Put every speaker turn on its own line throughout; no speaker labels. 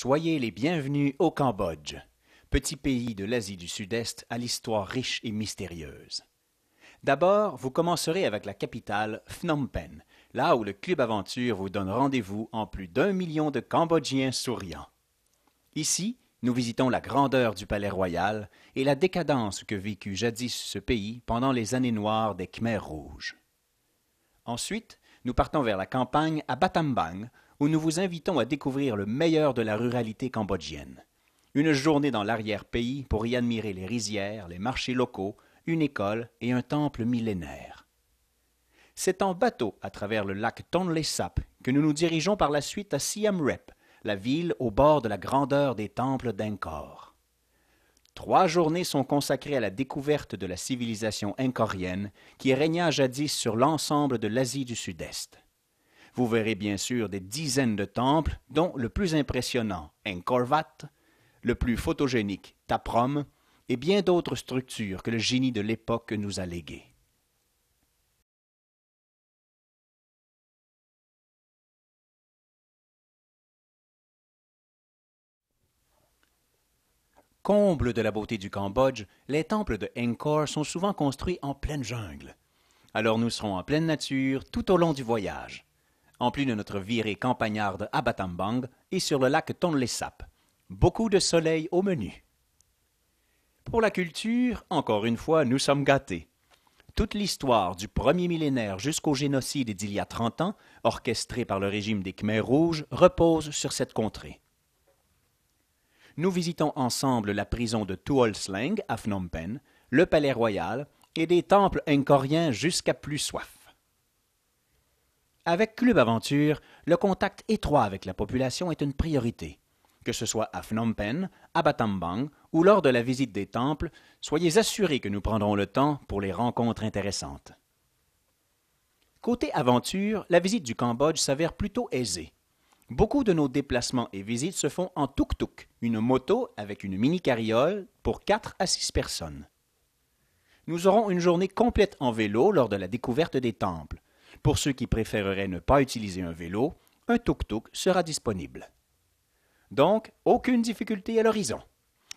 Soyez les bienvenus au Cambodge, petit pays de l'Asie du Sud-Est à l'histoire riche et mystérieuse. D'abord, vous commencerez avec la capitale, Phnom Penh, là où le Club Aventure vous donne rendez-vous en plus d'1 million de Cambodgiens souriants. Ici, nous visitons la grandeur du palais royal et la décadence que vécut jadis ce pays pendant les années noires des Khmers rouges. Ensuite, nous partons vers la campagne à Battambang, où nous vous invitons à découvrir le meilleur de la ruralité cambodgienne. Une journée dans l'arrière-pays pour y admirer les rizières, les marchés locaux, une école et un temple millénaire. C'est en bateau à travers le lac Tonle Sap que nous nous dirigeons par la suite à Siem Reap, la ville au bord de la grandeur des temples d'Angkor. 3 journées sont consacrées à la découverte de la civilisation angkorienne qui régna jadis sur l'ensemble de l'Asie du Sud-Est. Vous verrez bien sûr des dizaines de temples, dont le plus impressionnant, Angkor Wat, le plus photogénique, Ta Prohm, et bien d'autres structures que le génie de l'époque nous a léguées. Comble de la beauté du Cambodge, les temples de Angkor sont souvent construits en pleine jungle. Alors nous serons en pleine nature tout au long du voyage, en plus de notre virée campagnarde à Battambang et sur le lac Tonle Sap. Beaucoup de soleil au menu. Pour la culture, encore une fois, nous sommes gâtés. Toute l'histoire du premier millénaire jusqu'au génocide d'il y a 30 ans, orchestré par le régime des Khmers rouges, repose sur cette contrée. Nous visitons ensemble la prison de Tuol Sleng à Phnom Penh, le palais royal et des temples angkoriens jusqu'à plus soif. Avec Club Aventure, le contact étroit avec la population est une priorité. Que ce soit à Phnom Penh, à Battambang ou lors de la visite des temples, soyez assurés que nous prendrons le temps pour les rencontres intéressantes. Côté aventure, la visite du Cambodge s'avère plutôt aisée. Beaucoup de nos déplacements et visites se font en tuk-tuk, une moto avec une mini-carriole pour 4 à 6 personnes. Nous aurons une journée complète en vélo lors de la découverte des temples. Pour ceux qui préféreraient ne pas utiliser un vélo, un tuk-tuk sera disponible. Donc, aucune difficulté à l'horizon.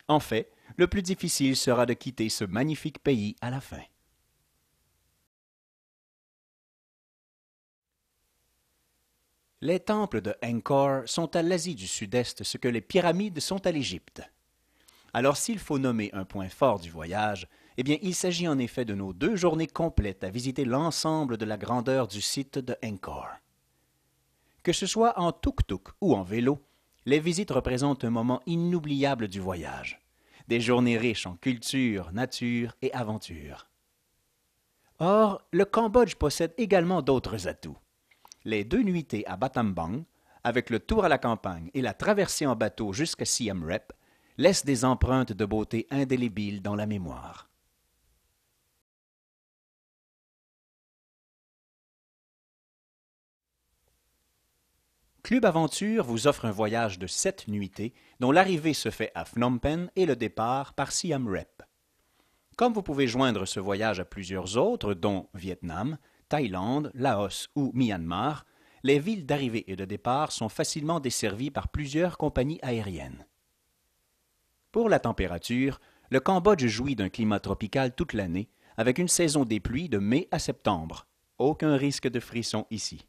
En fait, le plus difficile sera de quitter ce magnifique pays à la fin. Les temples de Angkor sont à l'Asie du Sud-Est ce que les pyramides sont à l'Égypte. Alors s'il faut nommer un point fort du voyage, eh bien il s'agit en effet de nos 2 journées complètes à visiter l'ensemble de la grandeur du site de Angkor. Que ce soit en tuk-tuk ou en vélo, les visites représentent un moment inoubliable du voyage. Des journées riches en culture, nature et aventure. Or, le Cambodge possède également d'autres atouts. Les 2 nuitées à Battambang, avec le tour à la campagne et la traversée en bateau jusqu'à Siem Reap, laissent des empreintes de beauté indélébiles dans la mémoire. Club Aventure vous offre un voyage de 7 nuitées, dont l'arrivée se fait à Phnom Penh et le départ par Siem Reap. Comme vous pouvez joindre ce voyage à plusieurs autres, dont Vietnam, Thaïlande, Laos ou Myanmar, les villes d'arrivée et de départ sont facilement desservies par plusieurs compagnies aériennes. Pour la température, le Cambodge jouit d'un climat tropical toute l'année, avec une saison des pluies de mai à septembre. Aucun risque de frisson ici.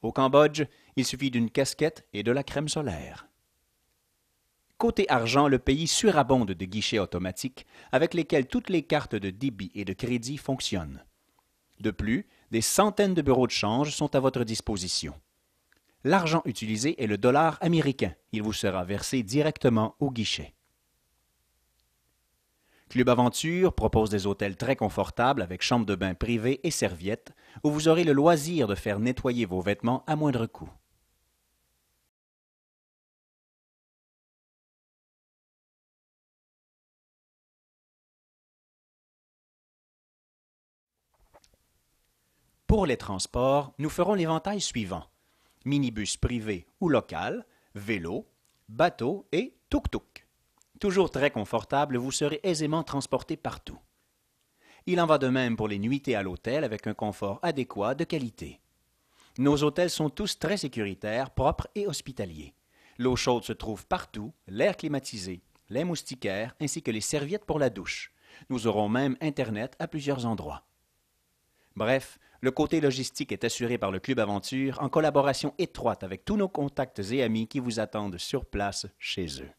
Au Cambodge, il suffit d'une casquette et de la crème solaire. Côté argent, le pays surabonde de guichets automatiques avec lesquels toutes les cartes de débit et de crédit fonctionnent. De plus, des centaines de bureaux de change sont à votre disposition. L'argent utilisé est le dollar américain. Il vous sera versé directement au guichet. Club Aventure propose des hôtels très confortables avec chambre de bain privée et serviettes, où vous aurez le loisir de faire nettoyer vos vêtements à moindre coût. Pour les transports, nous ferons l'éventail suivant: minibus privé ou local, vélo, bateau et tuk-tuk. Toujours très confortable, vous serez aisément transporté partout. Il en va de même pour les nuitées à l'hôtel avec un confort adéquat de qualité. Nos hôtels sont tous très sécuritaires, propres et hospitaliers. L'eau chaude se trouve partout, l'air climatisé, les moustiquaires ainsi que les serviettes pour la douche. Nous aurons même Internet à plusieurs endroits. Bref, le côté logistique est assuré par le Club Aventure en collaboration étroite avec tous nos contacts et amis qui vous attendent sur place chez eux.